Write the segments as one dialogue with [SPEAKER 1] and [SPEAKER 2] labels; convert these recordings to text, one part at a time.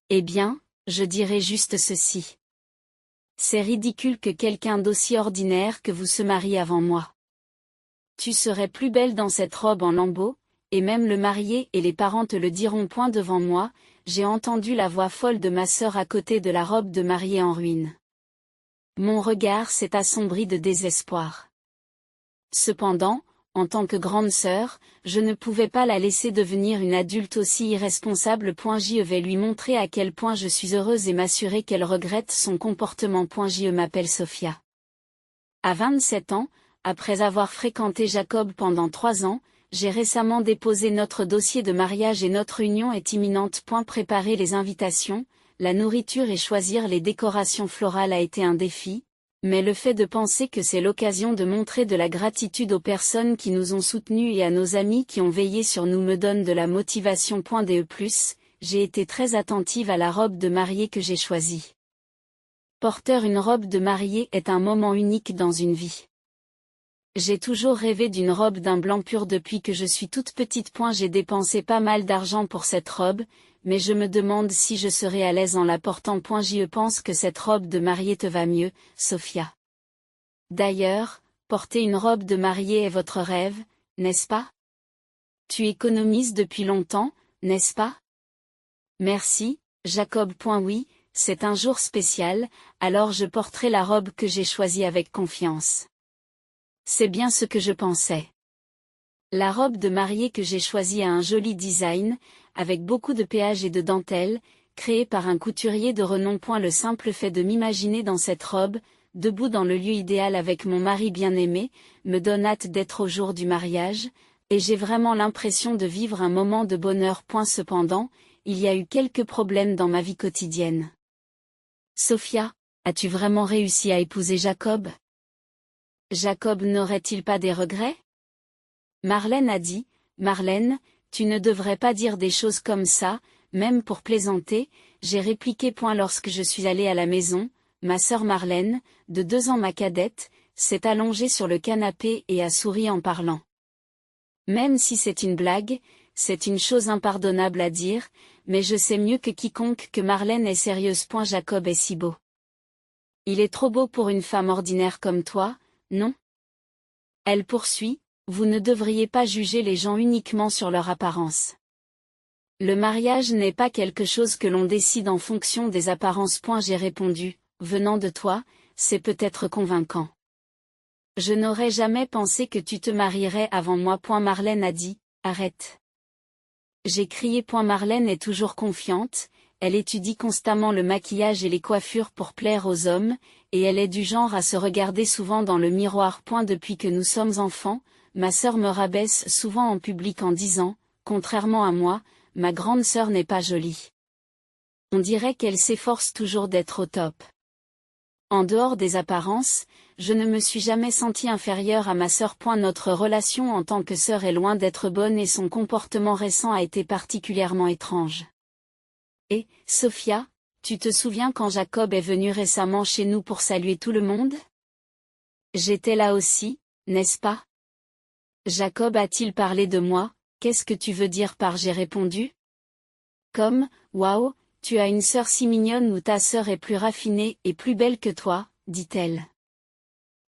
[SPEAKER 1] Eh bien, je dirais juste ceci. C'est ridicule que quelqu'un d'aussi ordinaire que vous se marie avant moi. Tu serais plus belle dans cette robe en lambeaux, et même le marié et les parents te le diront point devant moi. J'ai entendu la voix folle de ma sœur à côté de la robe de mariée en ruine. Mon regard s'est assombri de désespoir. Cependant, en tant que grande sœur, je ne pouvais pas la laisser devenir une adulte aussi irresponsable. Je vais lui montrer à quel point je suis heureuse et m'assurer qu'elle regrette son comportement. Je m'appelle Sophia. À 27 ans, après avoir fréquenté Jacob pendant 3 ans, j'ai récemment déposé notre dossier de mariage et notre union est imminente. Préparer les invitations, la nourriture et choisir les décorations florales a été un défi, mais le fait de penser que c'est l'occasion de montrer de la gratitude aux personnes qui nous ont soutenus et à nos amis qui ont veillé sur nous me donne de la motivation. J'ai été très attentive à la robe de mariée que j'ai choisie. Porter une robe de mariée est un moment unique dans une vie. J'ai toujours rêvé d'une robe d'un blanc pur depuis que je suis toute petite. J'ai dépensé pas mal d'argent pour cette robe, mais je me demande si je serai à l'aise en la portant. Je pense que cette robe de mariée te va mieux, Sophia. D'ailleurs, porter une robe de mariée est votre rêve, n'est-ce pas? Tu économises depuis longtemps, n'est-ce pas? Merci, Jacob. Oui, c'est un jour spécial, alors je porterai la robe que j'ai choisie avec confiance. C'est bien ce que je pensais. La robe de mariée que j'ai choisie a un joli design, avec beaucoup de péage et de dentelle, créée par un couturier de renom. Le simple fait de m'imaginer dans cette robe, debout dans le lieu idéal avec mon mari bien-aimé, me donne hâte d'être au jour du mariage, et j'ai vraiment l'impression de vivre un moment de bonheur. Cependant, il y a eu quelques problèmes dans ma vie quotidienne. Sophia, as-tu vraiment réussi à épouser Jacob? Jacob n'aurait-il pas des regrets? Marlène a dit, Marlène, tu ne devrais pas dire des choses comme ça, même pour plaisanter, j'ai répliqué. Lorsque je suis allée à la maison, ma sœur Marlène, de 2 ans ma cadette, s'est allongée sur le canapé et a souri en parlant. Même si c'est une blague, c'est une chose impardonnable à dire, mais je sais mieux que quiconque que Marlène est sérieuse. Jacob est si beau. Il est trop beau pour une femme ordinaire comme toi, non? Elle poursuit, vous ne devriez pas juger les gens uniquement sur leur apparence. Le mariage n'est pas quelque chose que l'on décide en fonction des apparences. J'ai répondu, venant de toi, c'est peut-être convaincant. Je n'aurais jamais pensé que tu te marierais avant moi. Marlène a dit, arrête. J'ai crié. Marlène est toujours confiante, elle étudie constamment le maquillage et les coiffures pour plaire aux hommes, et elle est du genre à se regarder souvent dans le miroir. Depuis que nous sommes enfants, ma sœur me rabaisse souvent en public en disant, contrairement à moi, ma grande sœur n'est pas jolie. On dirait qu'elle s'efforce toujours d'être au top. En dehors des apparences, je ne me suis jamais sentie inférieure à ma sœur. Notre relation en tant que sœur est loin d'être bonne et son comportement récent a été particulièrement étrange. Et, Sophia, tu te souviens quand Jacob est venu récemment chez nous pour saluer tout le monde? J'étais là aussi, n'est-ce pas? Jacob a-t-il parlé de moi? Qu'est-ce que tu veux dire par j'ai répondu? Comme, waouh, tu as une sœur si mignonne ou ta sœur est plus raffinée et plus belle que toi, dit-elle.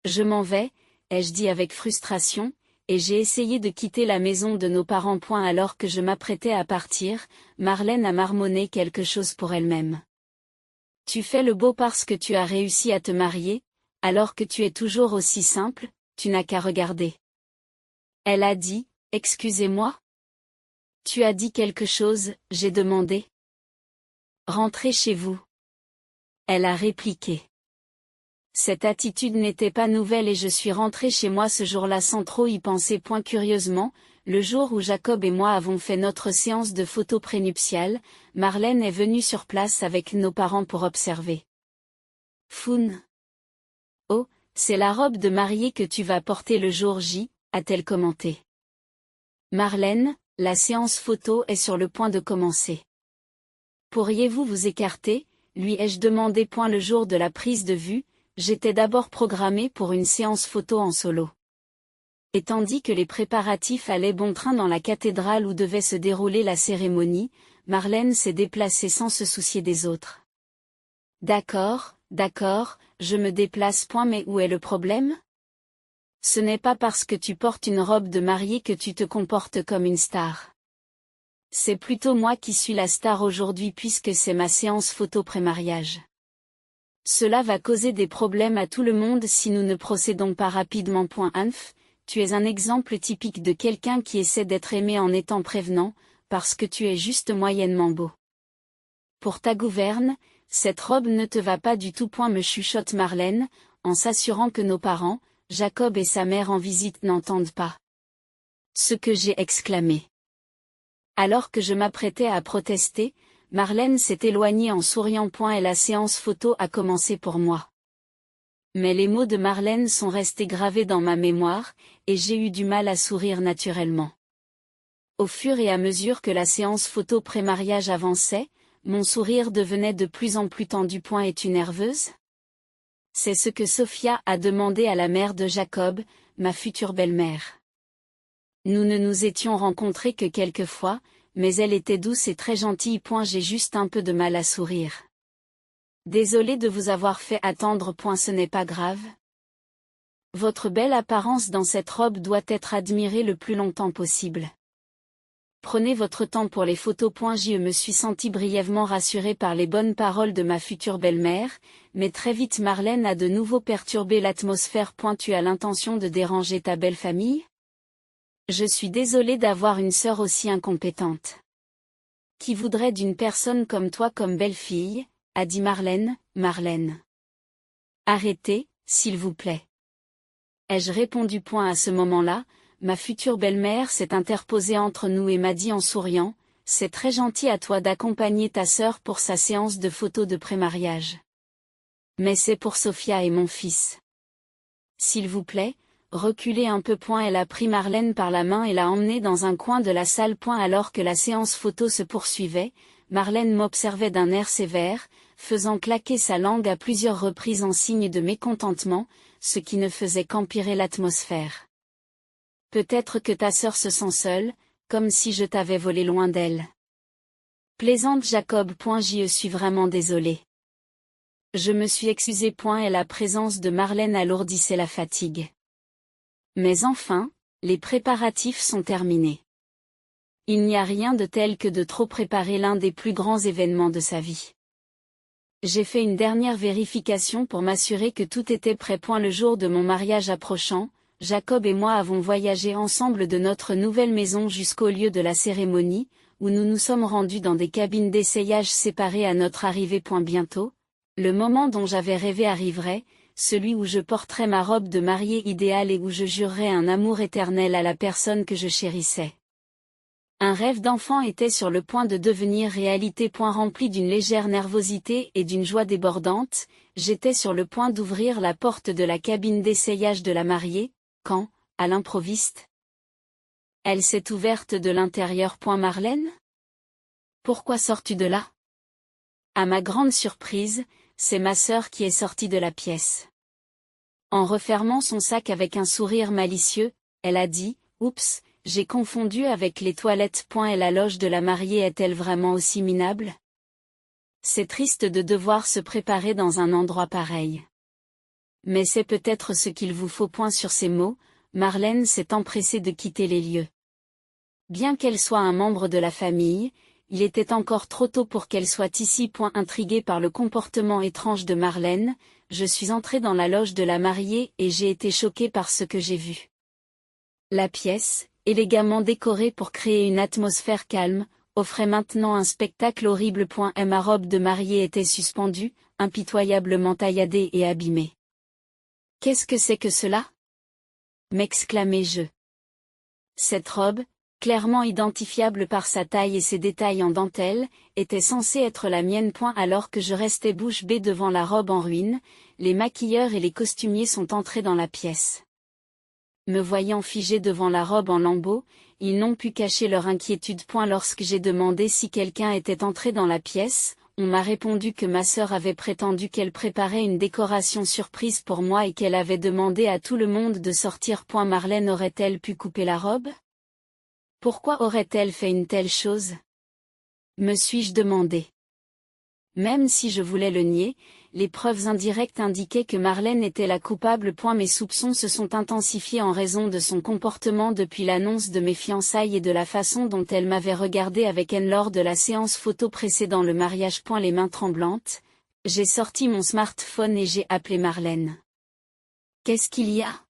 [SPEAKER 1] Je m'en vais, ai-je dit avec frustration, et j'ai essayé de quitter la maison de nos parents. Alors que je m'apprêtais à partir, Marlène a marmonné quelque chose pour elle-même. Tu fais le beau parce que tu as réussi à te marier, alors que tu es toujours aussi simple, tu n'as qu'à regarder. Elle a dit, excusez-moi? Tu as dit quelque chose, j'ai demandé. Rentrez chez vous. Elle a répliqué. Cette attitude n'était pas nouvelle et je suis rentrée chez moi ce jour-là sans trop y penser. Curieusement, le jour où Jacob et moi avons fait notre séance de photos prénuptiales, Marlène est venue sur place avec nos parents pour observer. Foun. Oh, c'est la robe de mariée que tu vas porter le jour J, a-t-elle commenté. Marlène, la séance photo est sur le point de commencer. Pourriez-vous vous écarter, lui ai-je demandé. Le jour de la prise de vue, j'étais d'abord programmée pour une séance photo en solo. Et tandis que les préparatifs allaient bon train dans la cathédrale où devait se dérouler la cérémonie, Marlène s'est déplacée sans se soucier des autres. D'accord, je me déplace. Mais où est le problème? Ce n'est pas parce que tu portes une robe de mariée que tu te comportes comme une star. C'est plutôt moi qui suis la star aujourd'hui puisque c'est ma séance photo pré-mariage. Cela va causer des problèmes à tout le monde si nous ne procédons pas rapidement. Inf, tu es un exemple typique de quelqu'un qui essaie d'être aimé en étant prévenant, parce que tu es juste moyennement beau. Pour ta gouverne, cette robe ne te va pas du tout. Me chuchote Marlène, en s'assurant que nos parents, Jacob et sa mère en visite, n'entendent pas ce que j'ai exclamé. Alors que je m'apprêtais à protester, Marlène s'est éloignée en souriant. Et la séance photo a commencé pour moi. Mais les mots de Marlène sont restés gravés dans ma mémoire, et j'ai eu du mal à sourire naturellement. Au fur et à mesure que la séance photo pré-mariage avançait, mon sourire devenait de plus en plus tendu. Es-tu nerveuse? C'est ce que Sophia a demandé à la mère de Jacob, ma future belle-mère. Nous ne nous étions rencontrés que quelques fois, mais elle était douce et très gentille. J'ai juste un peu de mal à sourire. Désolée de vous avoir fait attendre. Ce n'est pas grave. Votre belle apparence dans cette robe doit être admirée le plus longtemps possible. Prenez votre temps pour les photos. Je me suis sentie brièvement rassurée par les bonnes paroles de ma future belle-mère, mais très vite Marlène a de nouveau perturbé l'atmosphère. Tu as l'intention de déranger ta belle famille? Je suis désolée d'avoir une sœur aussi incompétente. Qui voudrait d'une personne comme toi comme belle-fille, a dit Marlène. Marlène. Arrêtez, s'il vous plaît. Ai-je répondu? À ce moment-là, ma future belle-mère s'est interposée entre nous et m'a dit en souriant, c'est très gentil à toi d'accompagner ta sœur pour sa séance de photos de pré-mariage. Mais c'est pour Sophia et mon fils. S'il vous plaît, reculez un peu. Elle a pris Marlène par la main et l'a emmenée dans un coin de la salle. Alors que la séance photo se poursuivait, Marlène m'observait d'un air sévère, faisant claquer sa langue à plusieurs reprises en signe de mécontentement, ce qui ne faisait qu'empirer l'atmosphère. Peut-être que ta sœur se sent seule, comme si je t'avais volé loin d'elle. Plaisante Jacob. Je suis vraiment désolée. Je me suis excusée. Et la présence de Marlène alourdissait la fatigue. Mais enfin, les préparatifs sont terminés. Il n'y a rien de tel que de trop préparer l'un des plus grands événements de sa vie. J'ai fait une dernière vérification pour m'assurer que tout était prêt. Le jour de mon mariage approchant, Jacob et moi avons voyagé ensemble de notre nouvelle maison jusqu'au lieu de la cérémonie, où nous nous sommes rendus dans des cabines d'essayage séparées à notre arrivée. Bientôt, le moment dont j'avais rêvé arriverait, celui où je porterais ma robe de mariée idéale et où je jurerais un amour éternel à la personne que je chérissais. Un rêve d'enfant était sur le point de devenir réalité. Rempli d'une légère nervosité et d'une joie débordante, j'étais sur le point d'ouvrir la porte de la cabine d'essayage de la mariée, quand, à l'improviste, elle s'est ouverte de l'intérieur. Marlène? Pourquoi sors-tu de là? À ma grande surprise, c'est ma sœur qui est sortie de la pièce. En refermant son sac avec un sourire malicieux, elle a dit, « Oups, j'ai confondu avec les toilettes. » Et la loge de la mariée est-elle vraiment aussi minable? C'est triste de devoir se préparer dans un endroit pareil. Mais c'est peut-être ce qu'il vous faut. Sur ces mots, Marlène s'est empressée de quitter les lieux. Bien qu'elle soit un membre de la famille, il était encore trop tôt pour qu'elle soit ici. Intriguée par le comportement étrange de Marlène, je suis entrée dans la loge de la mariée et j'ai été choquée par ce que j'ai vu. La pièce, élégamment décorée pour créer une atmosphère calme, offrait maintenant un spectacle horrible. Ma robe de mariée était suspendue, impitoyablement tailladée et abîmée. Qu'est-ce que c'est que cela? M'exclamai-je. Cette robe, clairement identifiable par sa taille et ses détails en dentelle, était censée être la mienne. Alors que je restais bouche bée devant la robe en ruine, les maquilleurs et les costumiers sont entrés dans la pièce. Me voyant figée devant la robe en lambeaux, ils n'ont pu cacher leur inquiétude. Lorsque j'ai demandé si quelqu'un était entré dans la pièce, on m'a répondu que ma sœur avait prétendu qu'elle préparait une décoration surprise pour moi et qu'elle avait demandé à tout le monde de sortir. Marlène aurait-elle pu couper la robe? Pourquoi aurait-elle fait une telle chose? me suis-je demandé. Même si je voulais le nier, les preuves indirectes indiquaient que Marlène était la coupable. Mes soupçons se sont intensifiés en raison de son comportement depuis l'annonce de mes fiançailles et de la façon dont elle m'avait regardé avec haine lors de la séance photo précédant le mariage. Les mains tremblantes, j'ai sorti mon smartphone et j'ai appelé Marlène. Qu'est-ce qu'il y a?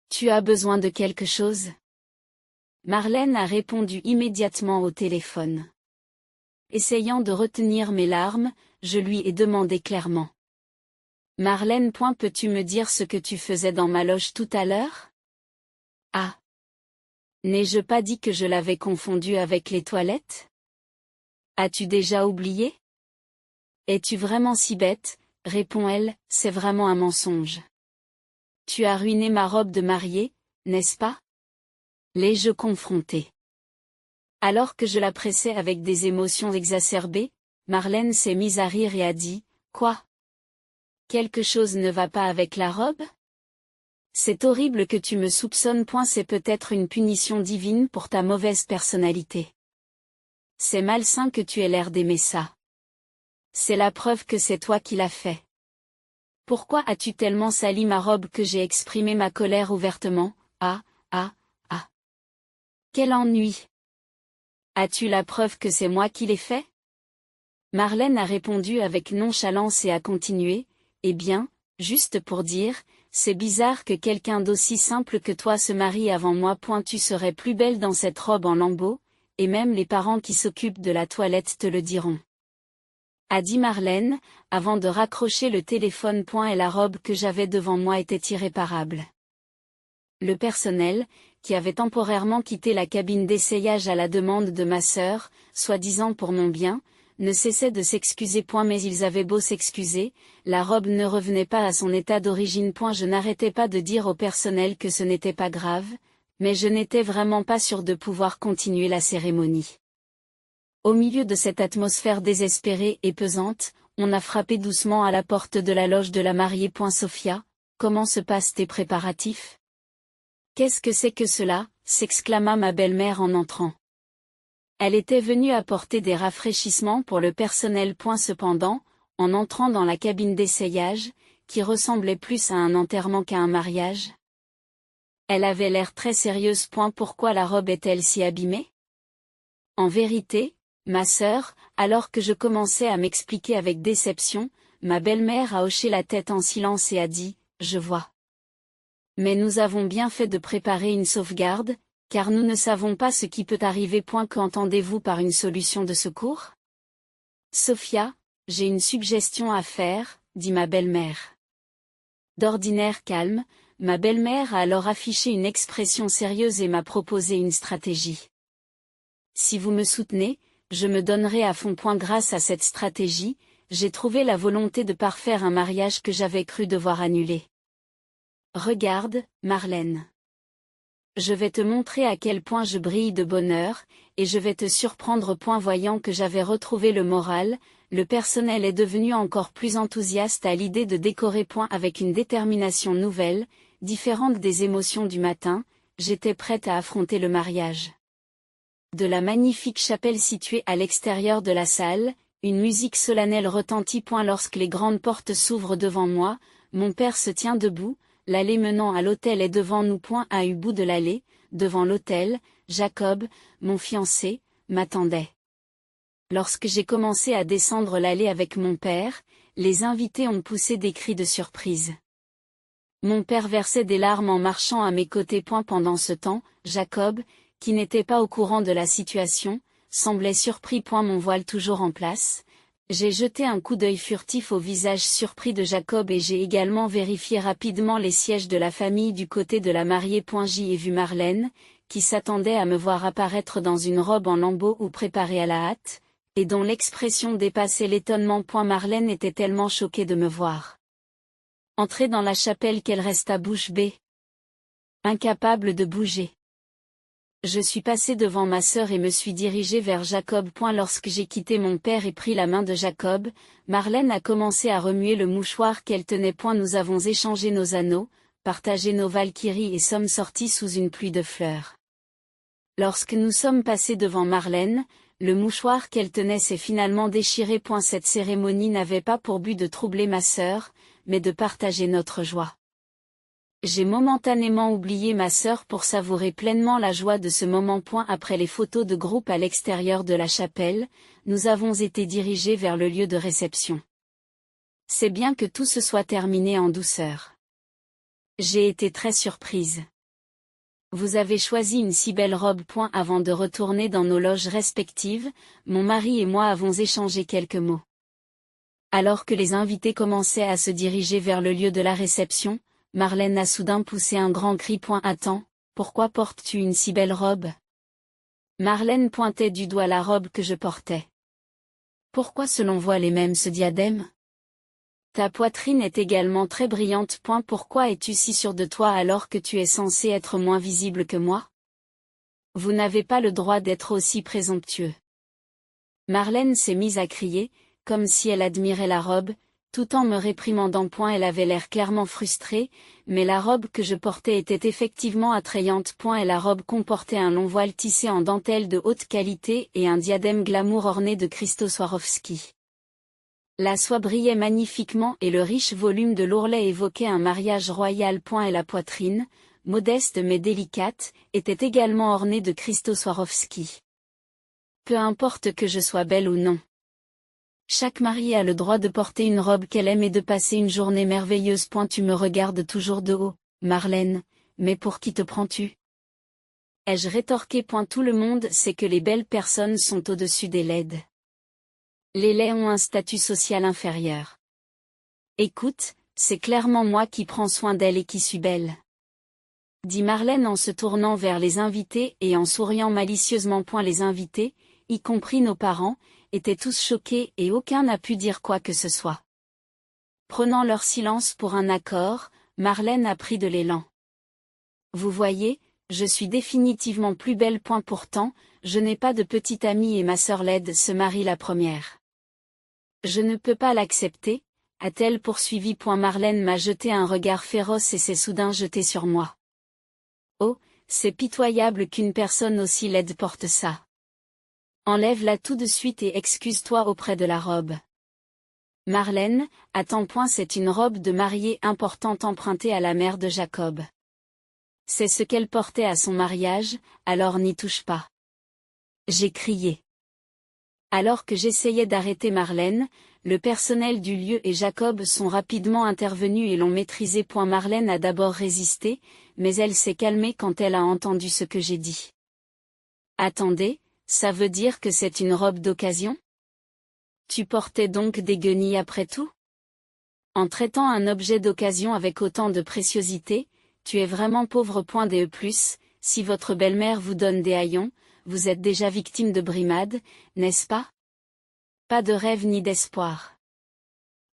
[SPEAKER 1] Tu as besoin de quelque chose? Marlène a répondu immédiatement au téléphone. Essayant de retenir mes larmes, je lui ai demandé clairement. Marlène, peux-tu me dire ce que tu faisais dans ma loge tout à l'heure? Ah! N'ai-je pas dit que je l'avais confondu avec les toilettes? As-tu déjà oublié? Es-tu vraiment si bête? Répond-elle, c'est vraiment un mensonge. Tu as ruiné ma robe de mariée, n'est-ce pas? L'ai-je confrontée? Alors que je la pressais avec des émotions exacerbées, Marlène s'est mise à rire et a dit, quoi? Quelque chose ne va pas avec la robe? C'est horrible que tu me soupçonnes. C'est peut-être une punition divine pour ta mauvaise personnalité. C'est malsain que tu aies l'air d'aimer ça. C'est la preuve que c'est toi qui l'as fait. Pourquoi as-tu tellement sali ma robe que j'ai exprimé ma colère ouvertement? Ah. Quel ennui! As-tu la preuve que c'est moi qui l'ai fait? Marlène a répondu avec nonchalance et a continué, eh bien, juste pour dire, c'est bizarre que quelqu'un d'aussi simple que toi se marie avant moi. Tu serais plus belle dans cette robe en lambeaux, et même les parents qui s'occupent de la toilette te le diront. A dit Marlène, avant de raccrocher le téléphone. Et la robe que j'avais devant moi était irréparable. Le personnel, qui avait temporairement quitté la cabine d'essayage à la demande de ma sœur, soi-disant pour mon bien, ne cessait de s'excuser. Mais ils avaient beau s'excuser, la robe ne revenait pas à son état d'origine. Je n'arrêtais pas de dire au personnel que ce n'était pas grave, mais je n'étais vraiment pas sûre de pouvoir continuer la cérémonie. Au milieu de cette atmosphère désespérée et pesante, on a frappé doucement à la porte de la loge de la mariée. Sophia, comment se passent tes préparatifs? Qu'est-ce que c'est que cela? S'exclama ma belle-mère en entrant. Elle était venue apporter des rafraîchissements pour le personnel. Cependant, en entrant dans la cabine d'essayage, qui ressemblait plus à un enterrement qu'à un mariage, elle avait l'air très sérieuse. Pourquoi la robe est-elle si abîmée? En vérité, ma sœur, alors que je commençais à m'expliquer avec déception, ma belle-mère a hoché la tête en silence et a dit, je vois. Mais nous avons bien fait de préparer une sauvegarde, car nous ne savons pas ce qui peut arriver. Qu'entendez-vous par une solution de secours? Sophia, j'ai une suggestion à faire, dit ma belle-mère. D'ordinaire calme, ma belle-mère a alors affiché une expression sérieuse et m'a proposé une stratégie. Si vous me soutenez, je me donnerai à fond. Grâce à cette stratégie, j'ai trouvé la volonté de parfaire un mariage que j'avais cru devoir annuler. Regarde, Marlène. Je vais te montrer à quel point je brille de bonheur, et je vais te surprendre. Voyant que j'avais retrouvé le moral, le personnel est devenu encore plus enthousiaste à l'idée de décorer. Avec une détermination nouvelle, différente des émotions du matin, j'étais prête à affronter le mariage. De la magnifique chapelle située à l'extérieur de la salle, une musique solennelle retentit. Lorsque les grandes portes s'ouvrent devant moi, mon père se tient debout. L'allée menant à l'hôtel est devant nous. À un bout de l'allée, devant l'hôtel, Jacob, mon fiancé, m'attendait. Lorsque j'ai commencé à descendre l'allée avec mon père, les invités ont poussé des cris de surprise. Mon père versait des larmes en marchant à mes côtés. Pendant ce temps, Jacob, qui n'était pas au courant de la situation, semblait surpris. Mon voile toujours en place. J'ai jeté un coup d'œil furtif au visage surpris de Jacob et j'ai également vérifié rapidement les sièges de la famille du côté de la mariée. J'y ai vu Marlène, qui s'attendait à me voir apparaître dans une robe en lambeaux ou préparée à la hâte, et dont l'expression dépassait l'étonnement. Marlène était tellement choquée de me voir entrer dans la chapelle qu'elle resta bouche bée, incapable de bouger. Je suis passé devant ma sœur et me suis dirigé vers Jacob. Lorsque j'ai quitté mon père et pris la main de Jacob, Marlène a commencé à remuer le mouchoir qu'elle tenait. Nous avons échangé nos anneaux, partagé nos valkyries et sommes sortis sous une pluie de fleurs. Lorsque nous sommes passés devant Marlène, le mouchoir qu'elle tenait s'est finalement déchiré. Cette cérémonie n'avait pas pour but de troubler ma sœur, mais de partager notre joie. J'ai momentanément oublié ma sœur pour savourer pleinement la joie de ce moment. Après les photos de groupe à l'extérieur de la chapelle, nous avons été dirigés vers le lieu de réception. C'est bien que tout se soit terminé en douceur. J'ai été très surprise. Vous avez choisi une si belle robe. Avant de retourner dans nos loges respectives, mon mari et moi avons échangé quelques mots. Alors que les invités commençaient à se diriger vers le lieu de la réception, Marlène a soudain poussé un grand cri. Attends, pourquoi portes-tu une si belle robe? Marlène pointait du doigt la robe que je portais. Pourquoi se l'on voit les mêmes ce diadème? Ta poitrine est également très brillante. Pourquoi es-tu si sûre de toi alors que tu es censé être moins visible que moi? Vous n'avez pas le droit d'être aussi présomptueux. Marlène s'est mise à crier, comme si elle admirait la robe, tout en me réprimandant. Elle avait l'air clairement frustrée, mais la robe que je portais était effectivement attrayante. Et la robe comportait un long voile tissé en dentelle de haute qualité et un diadème glamour orné de cristaux Swarovski. La soie brillait magnifiquement et le riche volume de l'ourlet évoquait un mariage royal. Et la poitrine, modeste mais délicate, était également ornée de cristaux Swarovski. Peu importe que je sois belle ou non. Chaque mariée a le droit de porter une robe qu'elle aime et de passer une journée merveilleuse. Tu me regardes toujours de haut, Marlène, mais pour qui te prends-tu? Ai-je rétorqué. Tout le monde sait que les belles personnes sont au-dessus des laides. Les laids ont un statut social inférieur. Écoute, c'est clairement moi qui prends soin d'elle et qui suis belle. Dit Marlène en se tournant vers les invités et en souriant malicieusement. Les invités, y compris nos parents, étaient tous choqués et aucun n'a pu dire quoi que ce soit. Prenant leur silence pour un accord, Marlène a pris de l'élan. Vous voyez, je suis définitivement plus belle. Pourtant, je n'ai pas de petite amie et ma sœur laide se marie la première. Je ne peux pas l'accepter, a-t-elle poursuivi. Marlène m'a jeté un regard féroce et s'est soudain jetée sur moi. Oh, c'est pitoyable qu'une personne aussi laide porte ça. Enlève-la tout de suite et excuse-toi auprès de la robe. Marlène, attends. C'est une robe de mariée importante empruntée à la mère de Jacob. C'est ce qu'elle portait à son mariage, alors n'y touche pas. J'ai crié. Alors que j'essayais d'arrêter Marlène, le personnel du lieu et Jacob sont rapidement intervenus et l'ont maîtrisée. Marlène a d'abord résisté, mais elle s'est calmée quand elle a entendu ce que j'ai dit. Attendez, ça veut dire que c'est une robe d'occasion? Tu portais donc des guenilles après tout? En traitant un objet d'occasion avec autant de préciosité, tu es vraiment pauvre. Si votre belle-mère vous donne des haillons, vous êtes déjà victime de brimades, n'est-ce pas? Pas de rêve ni d'espoir.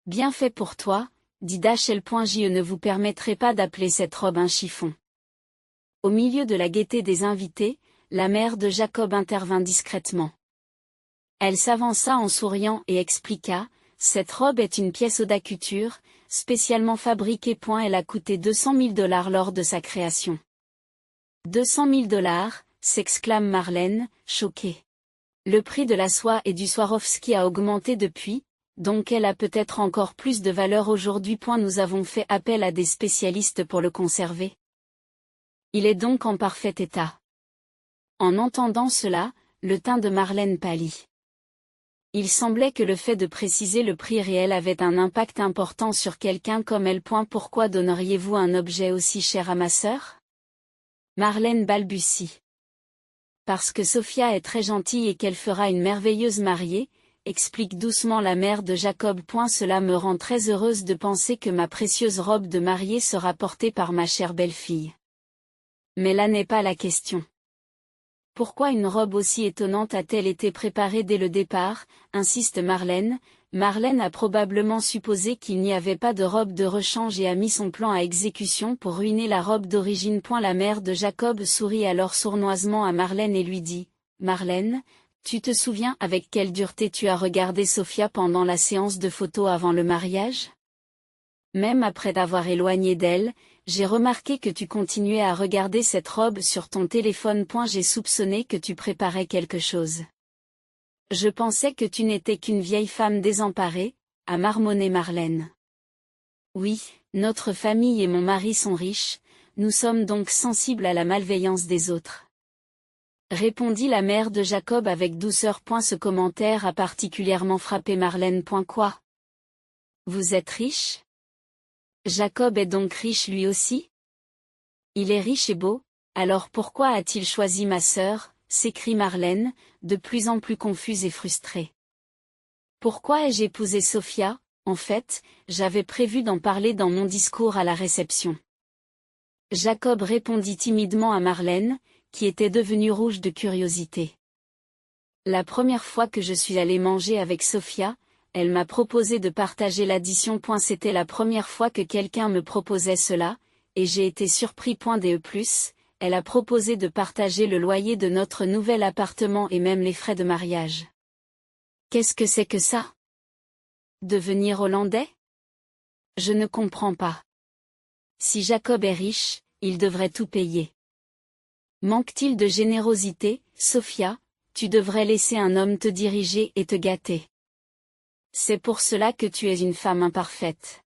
[SPEAKER 1] Bien fait pour toi, dit Dachel. Je ne vous permettrai pas d'appeler cette robe un chiffon. Au milieu de la gaieté des invités, la mère de Jacob intervint discrètement. Elle s'avança en souriant et expliqua, cette robe est une pièce Oda Couture, spécialement fabriquée. Elle a coûté $200 000 lors de sa création. $200 000, s'exclame Marlène, choquée. Le prix de la soie et du Swarovski a augmenté depuis, donc elle a peut-être encore plus de valeur aujourd'hui. Nous avons fait appel à des spécialistes pour le conserver. Il est donc en parfait état. En entendant cela, le teint de Marlène pâlit. Il semblait que le fait de préciser le prix réel avait un impact important sur quelqu'un comme elle. Pourquoi donneriez-vous un objet aussi cher à ma sœur? Marlène balbutie. Parce que Sophia est très gentille et qu'elle fera une merveilleuse mariée, explique doucement la mère de Jacob. Cela me rend très heureuse de penser que ma précieuse robe de mariée sera portée par ma chère belle-fille. Mais là n'est pas la question. Pourquoi une robe aussi étonnante a-t-elle été préparée dès le départ, insiste Marlène. Marlène a probablement supposé qu'il n'y avait pas de robe de rechange et a mis son plan à exécution pour ruiner la robe d'origine. La mère de Jacob sourit alors sournoisement à Marlène et lui dit, « Marlène, tu te souviens avec quelle dureté tu as regardé Sophia pendant la séance de photos avant le mariage? Même après t'avoir éloigné d'elle, j'ai remarqué que tu continuais à regarder cette robe sur ton téléphone. J'ai soupçonné que tu préparais quelque chose. Je pensais que tu n'étais qu'une vieille femme désemparée, a marmonné Marlène. Oui, notre famille et mon mari sont riches, nous sommes donc sensibles à la malveillance des autres. Répondit la mère de Jacob avec douceur. Ce commentaire a particulièrement frappé Marlène. Quoi? Vous êtes riche? Jacob est donc riche lui aussi? Il est riche et beau, alors pourquoi a-t-il choisi ma sœur? S'écrie Marlène, de plus en plus confuse et frustrée. Pourquoi ai-je épousé Sophia? En fait, j'avais prévu d'en parler dans mon discours à la réception. Jacob répondit timidement à Marlène, qui était devenue rouge de curiosité. La première fois que je suis allé manger avec Sophia, elle m'a proposé de partager l'addition. C'était la première fois que quelqu'un me proposait cela, et j'ai été surpris. Elle a proposé de partager le loyer de notre nouvel appartement et même les frais de mariage. Qu'est-ce que c'est que ça? Devenir hollandais? Je ne comprends pas. Si Jacob est riche, il devrait tout payer. Manque-t-il de générosité, Sophia? Tu devrais laisser un homme te diriger et te gâter. C'est pour cela que tu es une femme imparfaite.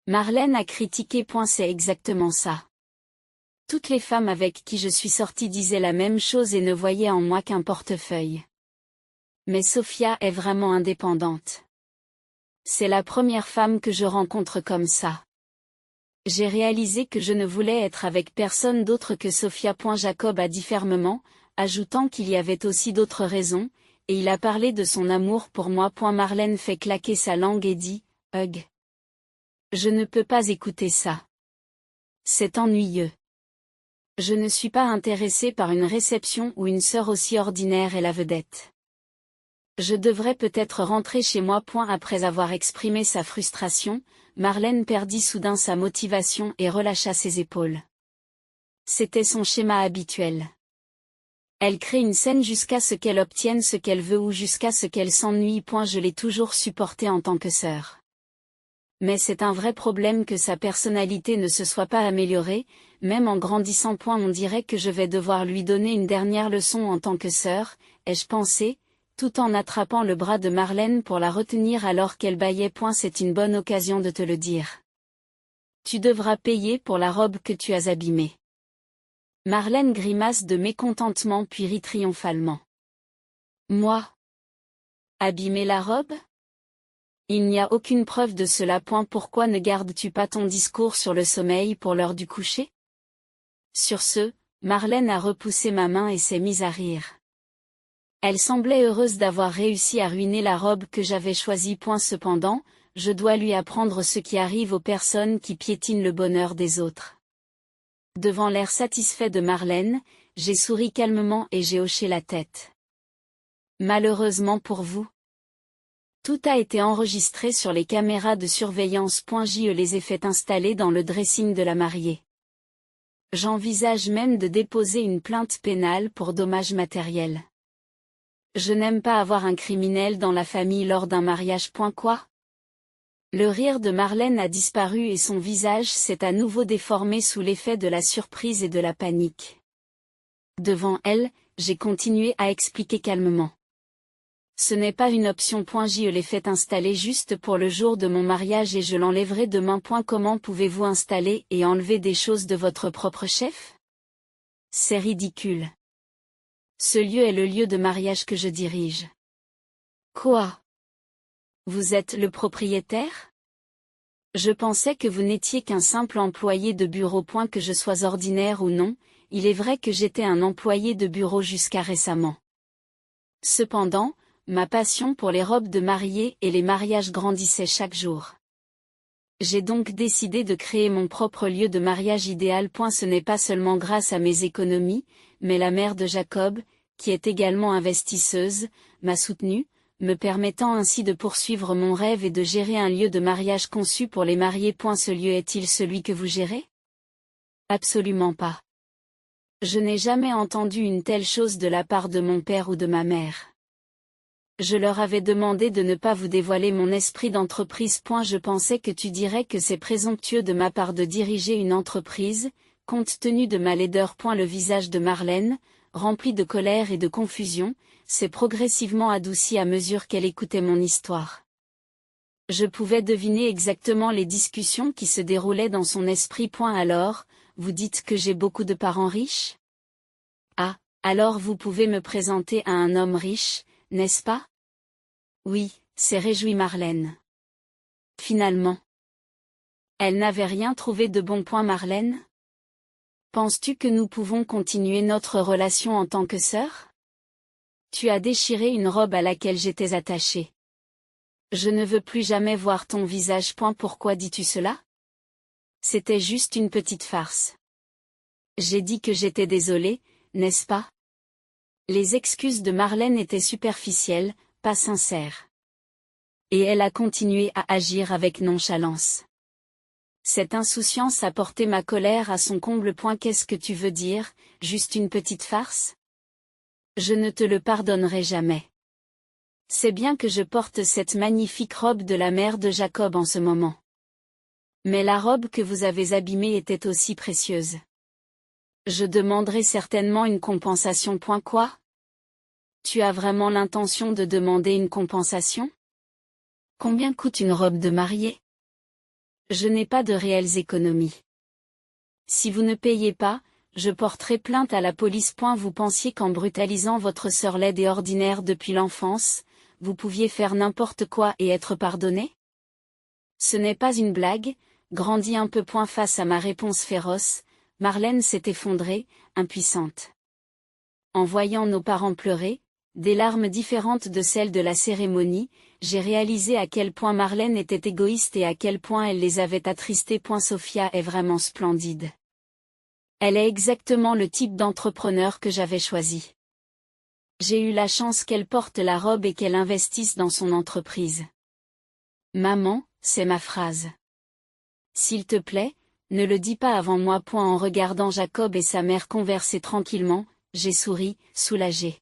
[SPEAKER 1] Marlène a critiqué. C'est exactement ça. Toutes les femmes avec qui je suis sortie disaient la même chose et ne voyaient en moi qu'un portefeuille. Mais Sophia est vraiment indépendante. C'est la première femme que je rencontre comme ça. J'ai réalisé que je ne voulais être avec personne d'autre que Sophia. Jacob a dit fermement, ajoutant qu'il y avait aussi d'autres raisons, et il a parlé de son amour pour moi. Marlène fait claquer sa langue et dit, Hug. Je ne peux pas écouter ça. C'est ennuyeux. Je ne suis pas intéressée par une réception où une sœur aussi ordinaire est la vedette. Je devrais peut-être rentrer chez moi. Après avoir exprimé sa frustration, Marlène perdit soudain sa motivation et relâcha ses épaules. C'était son schéma habituel. Elle crée une scène jusqu'à ce qu'elle obtienne ce qu'elle veut ou jusqu'à ce qu'elle s'ennuie. Je l'ai toujours supportée en tant que sœur. Mais c'est un vrai problème que sa personnalité ne se soit pas améliorée, même en grandissant. On dirait que je vais devoir lui donner une dernière leçon en tant que sœur, ai-je pensé, tout en attrapant le bras de Marlène pour la retenir alors qu'elle bâillait. C'est une bonne occasion de te le dire. Tu devras payer pour la robe que tu as abîmée. Marlène grimace de mécontentement puis rit triomphalement. Moi? Abîmer la robe? Il n'y a aucune preuve de cela. Pourquoi ne gardes-tu pas ton discours sur le sommeil pour l'heure du coucher? Sur ce, Marlène a repoussé ma main et s'est mise à rire. Elle semblait heureuse d'avoir réussi à ruiner la robe que j'avais choisie. Cependant, je dois lui apprendre ce qui arrive aux personnes qui piétinent le bonheur des autres. Devant l'air satisfait de Marlène, j'ai souri calmement et j'ai hoché la tête. Malheureusement pour vous. Tout a été enregistré sur les caméras de surveillance. Je les ai fait installer dans le dressing de la mariée. J'envisage même de déposer une plainte pénale pour dommages matériels. Je n'aime pas avoir un criminel dans la famille lors d'un mariage. Quoi? Le rire de Marlène a disparu et son visage s'est à nouveau déformé sous l'effet de la surprise et de la panique. Devant elle, j'ai continué à expliquer calmement. Ce n'est pas une option. Je l'ai fait installer juste pour le jour de mon mariage et je l'enlèverai demain. Comment pouvez-vous installer et enlever des choses de votre propre chef? C'est ridicule. Ce lieu est le lieu de mariage que je dirige. Quoi? Vous êtes le propriétaire? Je pensais que vous n'étiez qu'un simple employé de bureau. Que je sois ordinaire ou non, il est vrai que j'étais un employé de bureau jusqu'à récemment. Cependant, ma passion pour les robes de mariée et les mariages grandissait chaque jour. J'ai donc décidé de créer mon propre lieu de mariage idéal. Ce n'est pas seulement grâce à mes économies, mais la mère de Jacob, qui est également investisseuse, m'a soutenue, me permettant ainsi de poursuivre mon rêve et de gérer un lieu de mariage conçu pour les mariés. Ce lieu est-il celui que vous gérez? Absolument pas. Je n'ai jamais entendu une telle chose de la part de mon père ou de ma mère. Je leur avais demandé de ne pas vous dévoiler mon esprit d'entreprise. Je pensais que tu dirais que c'est présomptueux de ma part de diriger une entreprise, compte tenu de ma laideur. Le visage de Marlène, remplie de colère et de confusion, s'est progressivement adoucie à mesure qu'elle écoutait mon histoire. Je pouvais deviner exactement les discussions qui se déroulaient dans son esprit. Alors, vous dites que j'ai beaucoup de parents riches? Ah, alors vous pouvez me présenter à un homme riche, n'est-ce pas? Oui, s'est réjouie Marlène. Finalement. Elle n'avait rien trouvé de bon. Marlène? Penses-tu que nous pouvons continuer notre relation en tant que sœurs? Tu as déchiré une robe à laquelle j'étais attachée. Je ne veux plus jamais voir ton visage. Pourquoi dis-tu cela? C'était juste une petite farce. J'ai dit que j'étais désolée, n'est-ce pas? Les excuses de Marlène étaient superficielles, pas sincères. Et elle a continué à agir avec nonchalance. Cette insouciance a porté ma colère à son comble. Qu'est-ce que tu veux dire, juste une petite farce? Je ne te le pardonnerai jamais. C'est bien que je porte cette magnifique robe de la mère de Jacob en ce moment. Mais la robe que vous avez abîmée était aussi précieuse. Je demanderai certainement une compensation. Quoi? Tu as vraiment l'intention de demander une compensation? Combien coûte une robe de mariée? Je n'ai pas de réelles économies. Si vous ne payez pas, je porterai plainte à la police. Vous pensiez qu'en brutalisant votre sœur laide et ordinaire depuis l'enfance, vous pouviez faire n'importe quoi et être pardonné? Ce n'est pas une blague, grandis un peu. Face à ma réponse féroce, Marlène s'est effondrée, impuissante. En voyant nos parents pleurer, des larmes différentes de celles de la cérémonie, j'ai réalisé à quel point Marlène était égoïste et à quel point elle les avait attristés. Sophia est vraiment splendide. Elle est exactement le type d'entrepreneur que j'avais choisi. J'ai eu la chance qu'elle porte la robe et qu'elle investisse dans son entreprise. Maman, c'est ma phrase. S'il te plaît, ne le dis pas avant moi. En regardant Jacob et sa mère converser tranquillement, j'ai souri, soulagée.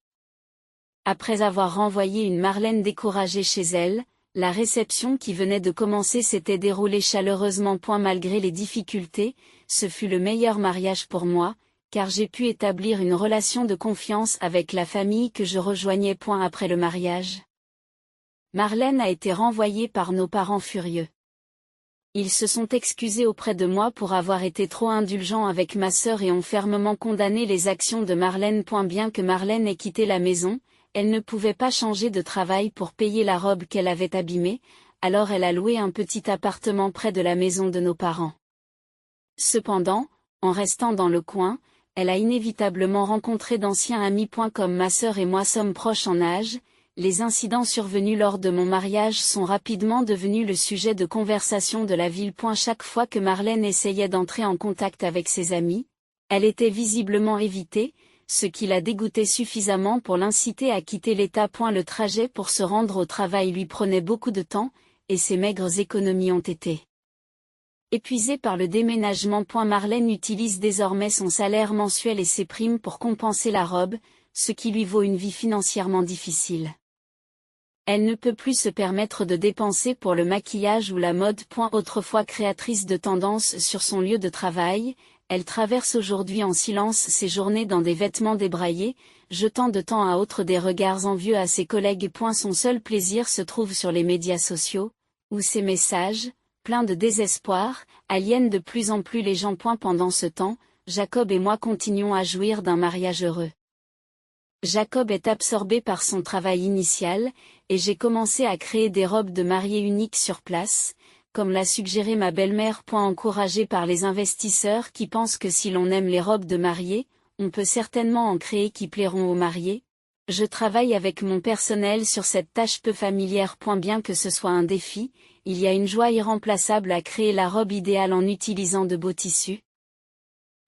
[SPEAKER 1] Après avoir renvoyé une Marlène découragée chez elle, la réception qui venait de commencer s'était déroulée chaleureusement. Malgré les difficultés, ce fut le meilleur mariage pour moi, car j'ai pu établir une relation de confiance avec la famille que je rejoignais. Après le mariage, Marlène a été renvoyée par nos parents furieux. Ils se sont excusés auprès de moi pour avoir été trop indulgents avec ma sœur et ont fermement condamné les actions de Marlène. Bien que Marlène ait quitté la maison, elle ne pouvait pas changer de travail pour payer la robe qu'elle avait abîmée, alors elle a loué un petit appartement près de la maison de nos parents. Cependant, en restant dans le coin, elle a inévitablement rencontré d'anciens amis. Comme ma sœur et moi sommes proches en âge, les incidents survenus lors de mon mariage sont rapidement devenus le sujet de conversation de la ville. Chaque fois que Marlène essayait d'entrer en contact avec ses amis, elle était visiblement évitée, ce qui l'a dégoûté suffisamment pour l'inciter à quitter l'État. Le trajet pour se rendre au travail lui prenait beaucoup de temps, et ses maigres économies ont été épuisées par le déménagement. Marlène utilise désormais son salaire mensuel et ses primes pour compenser la robe, ce qui lui vaut une vie financièrement difficile. Elle ne peut plus se permettre de dépenser pour le maquillage ou la mode. Autrefois créatrice de tendances sur son lieu de travail, elle traverse aujourd'hui en silence ses journées dans des vêtements débraillés, jetant de temps à autre des regards envieux à ses collègues. Son seul plaisir se trouve sur les médias sociaux, où ses messages, pleins de désespoir, aliènent de plus en plus les gens. Pendant ce temps, Jacob et moi continuons à jouir d'un mariage heureux. Jacob est absorbé par son travail initial, et j'ai commencé à créer des robes de mariée uniques sur place, comme l'a suggéré ma belle-mère. Encouragée par les investisseurs qui pensent que si l'on aime les robes de mariée, on peut certainement en créer qui plairont aux mariés. Je travaille avec mon personnel sur cette tâche peu familière. Bien que ce soit un défi, il y a une joie irremplaçable à créer la robe idéale en utilisant de beaux tissus,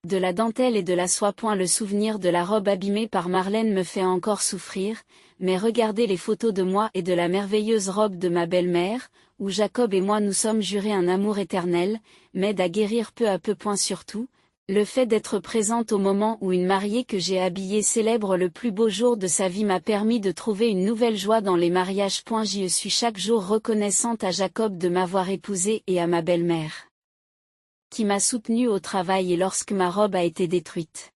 [SPEAKER 1] de la dentelle et de la soie. Le souvenir de la robe abîmée par Marlène me fait encore souffrir, mais regardez les photos de moi et de la merveilleuse robe de ma belle-mère, où Jacob et moi nous sommes jurés un amour éternel, m'aide à guérir peu à peu. Surtout, le fait d'être présente au moment où une mariée que j'ai habillée célèbre le plus beau jour de sa vie m'a permis de trouver une nouvelle joie dans les mariages. J'y suis chaque jour reconnaissante à Jacob de m'avoir épousée et à ma belle-mère, qui m'a soutenue au travail et lorsque ma robe a été détruite.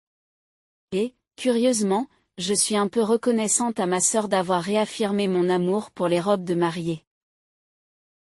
[SPEAKER 1] Et, Curieusement, je suis un peu reconnaissante à ma sœur d'avoir réaffirmé mon amour pour les robes de mariée.